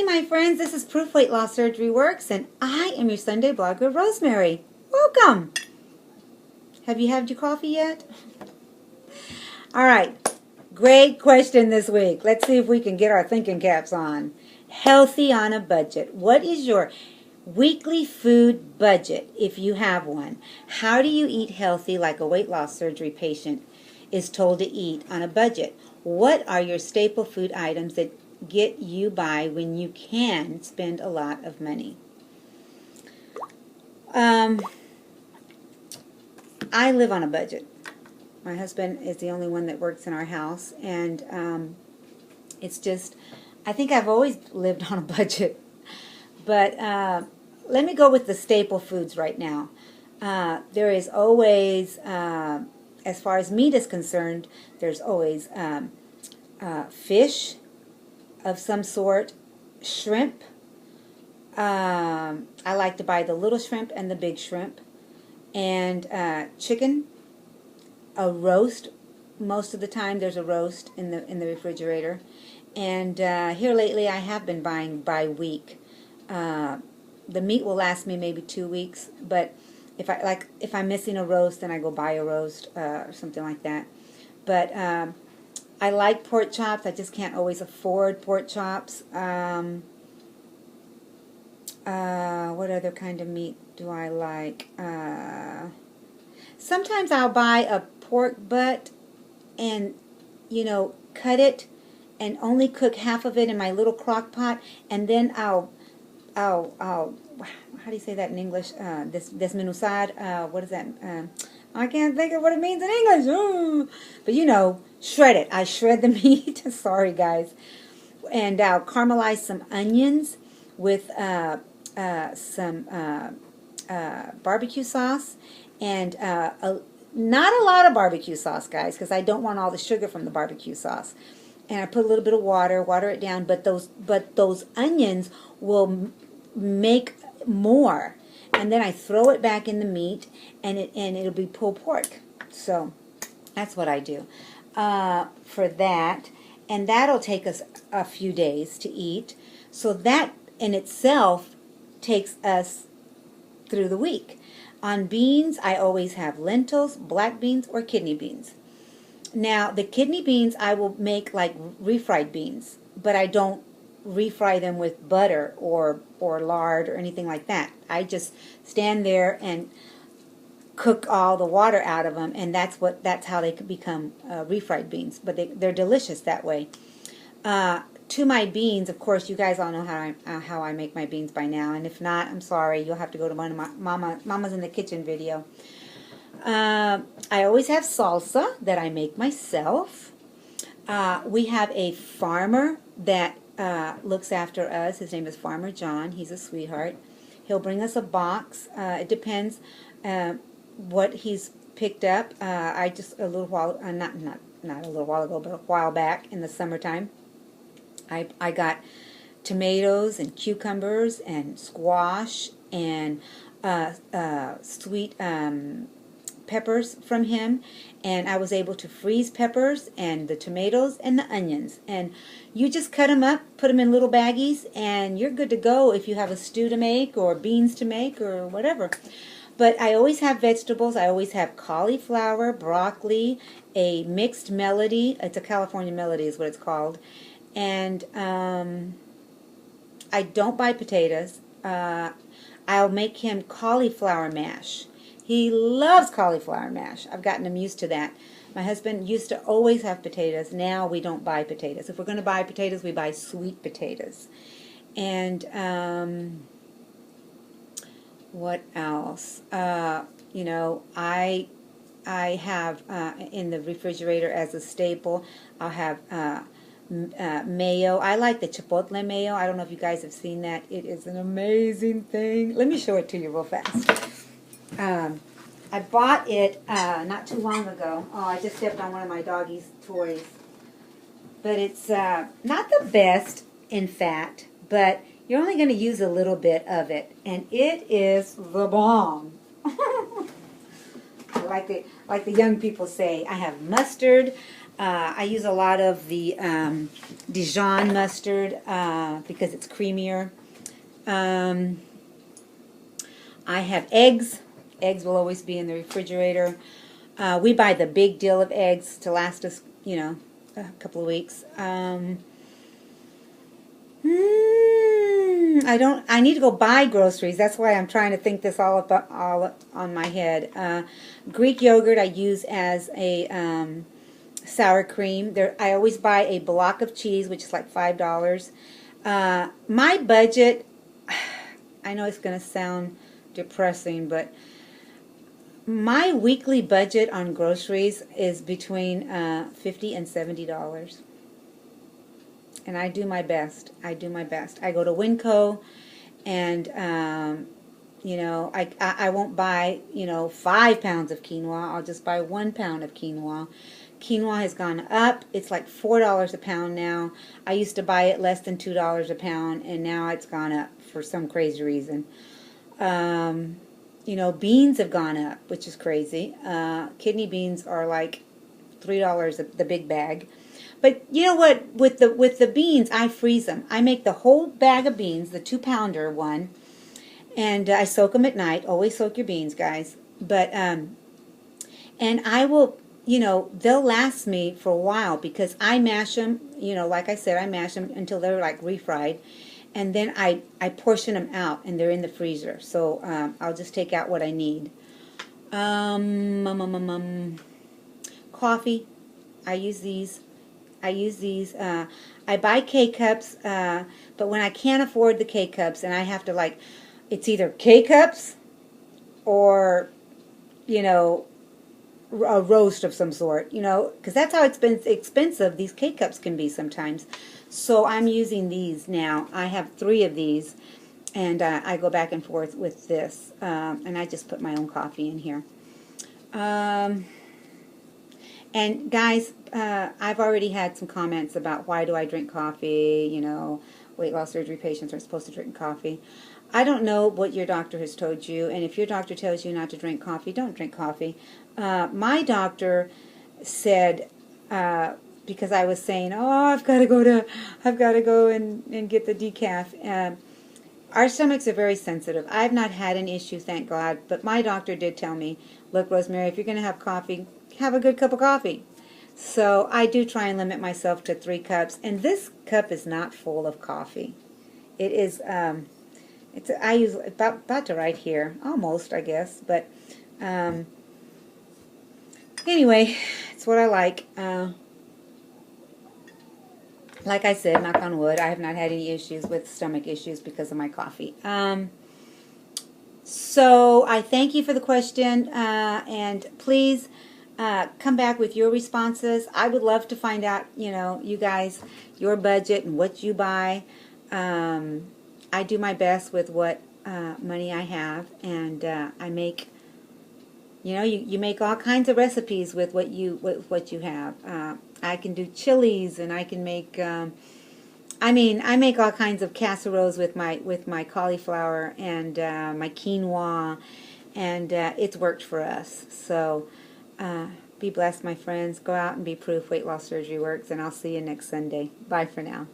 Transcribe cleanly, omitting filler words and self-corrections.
Hi, my friends. This is Proof Weight Loss Surgery Works, and I am your Sunday blogger, Rosemary. Welcome. Have you had your coffee yet? All right. Great question this week. Let's see if we can get our thinking caps on. Healthy on a budget. What is your weekly food budget, if you have one? How do you eat healthy like a weight loss surgery patient is told to eat on a budget? What are your staple food items that get you by when you can spend a lot of money? I live on a budget. My husband is the only one that works in our house, and it's just, I think I've always lived on a budget. But let me go with the staple foods right now. There is always, as far as meat is concerned, there's always fish of some sort, shrimp. I like to buy the little shrimp and the big shrimp, and chicken. A roast. Most of the time there's a roast in the refrigerator. And here lately I have been buying by week. The meat will last me maybe 2 weeks, but if I'm missing a roast, then I go buy a roast or something like that. But I like pork chops. I just can't always afford pork chops. What other kind of meat do I like? Sometimes I'll buy a pork butt and, cut it and only cook half of it in my little crock pot, and then I'll how do you say that in English? Desmenuzar. What is that? I can't think of what it means in English. Ooh. But shred it. I shred the meat. Sorry, guys. And I'll caramelize some onions with some barbecue sauce, and not a lot of barbecue sauce, guys, because I don't want all the sugar from the barbecue sauce. And I put a little bit of water it down, but those onions will make more. And then I throw it back in the meat, and it'll be pulled pork. So that's what I do for that. And that'll take us a few days to eat. So that in itself takes us through the week. On beans, I always have lentils, black beans, or kidney beans. Now, the kidney beans I will make like refried beans, but I don't refry them with butter or lard or anything like that. I just stand there and cook all the water out of them, and that's how they could become refried beans. But they're delicious that way. To my beans, of course, you guys all know how I make my beans by now, and if not, I'm sorry. You'll have to go to one of my Mama's in the Kitchen video. I always have salsa that I make myself. We have a farmer that looks after us. His name is Farmer John. He's a sweetheart. He'll bring us a box. It depends what he's picked up. I just a little while, not a little while ago, but a while back in the summertime, I got tomatoes and cucumbers and squash and sweet peppers from him, and I was able to freeze peppers and the tomatoes and the onions, and you just cut them up, put them in little baggies, and you're good to go if you have a stew to make or beans to make or whatever. But I always have vegetables. I always have cauliflower, broccoli, a mixed melody. It's a California melody is what it's called. And I don't buy potatoes. I'll make him cauliflower mash. He loves cauliflower mash. I've gotten him used to that. My husband used to always have potatoes. Now we don't buy potatoes. If we're going to buy potatoes, we buy sweet potatoes. And what else? I have in the refrigerator as a staple, I'll have mayo. I like the chipotle mayo. I don't know if you guys have seen that. It is an amazing thing. Let me show it to you real fast. I bought it not too long ago. Oh, I just stepped on one of my doggy's toys. But it's not the best in fat, but you're only going to use a little bit of it. And it is the bomb. Like the young people say, I have mustard, I use a lot of the Dijon mustard because it's creamier. I have eggs. Eggs will always be in the refrigerator. We buy the big deal of eggs to last us, you know, a couple of weeks. I need to go buy groceries. That's why I'm trying to think this all on my head. Greek yogurt I use as a sour cream. I always buy a block of cheese, which is like $5. My budget, I know it's going to sound depressing, but my weekly budget on groceries is between $50 and $70. And I do my best. I do my best. I go to Winco, and you know, I won't buy, you know, 5 pounds of quinoa. I'll just buy 1 pound of quinoa. Quinoa has gone up. It's like $4 a pound now. I used to buy it less than $2 a pound, and now it's gone up for some crazy reason. You know, beans have gone up, which is crazy. Kidney beans are like $3 the big bag. But you know what? With the beans, I freeze them. I make the whole bag of beans, the 2-pounder one, and I soak them at night. Always soak your beans, guys. But and I will, you know, they'll last me for a while because I mash them. You know, like I said, I mash them until they're like refried, and then I portion them out, and they're in the freezer. So I'll just take out what I need. Coffee, I use these. I buy K-Cups, but when I can't afford the K-Cups and I have to, like, it's either K-Cups or, you know, a roast of some sort, you know, because that's how expensive these K-Cups can be sometimes. So I'm using these now. I have 3 of these, and I go back and forth with this, and I just put my own coffee in here. And guys, I've already had some comments about why do I drink coffee, you know, weight loss surgery patients are supposed to drink coffee. I don't know what your doctor has told you, and if your doctor tells you not to drink coffee, don't drink coffee. My doctor said, because I was saying, oh, I've got to go and get the decaf. Our stomachs are very sensitive. I've not had an issue, thank God, but my doctor did tell me, look, Rosemary, if you're going to have coffee, have a good cup of coffee. So I do try and limit myself to 3 cups, and this cup is not full of coffee. It is, I use about to right here, almost, I guess, but anyway, it's what I like. Like I said, knock on wood, I have not had any issues with stomach issues because of my coffee. So I thank you for the question, and please come back with your responses. I would love to find out, you know, you guys, your budget and what you buy. I do my best with what money I have, and I make, you know, you make all kinds of recipes with what you have. I can do chilies, and I can make. I mean, I make all kinds of casseroles with my cauliflower and my quinoa, and it's worked for us. So be blessed, my friends. Go out and be proof. Weight Loss Surgery works, and I'll see you next Sunday. Bye for now.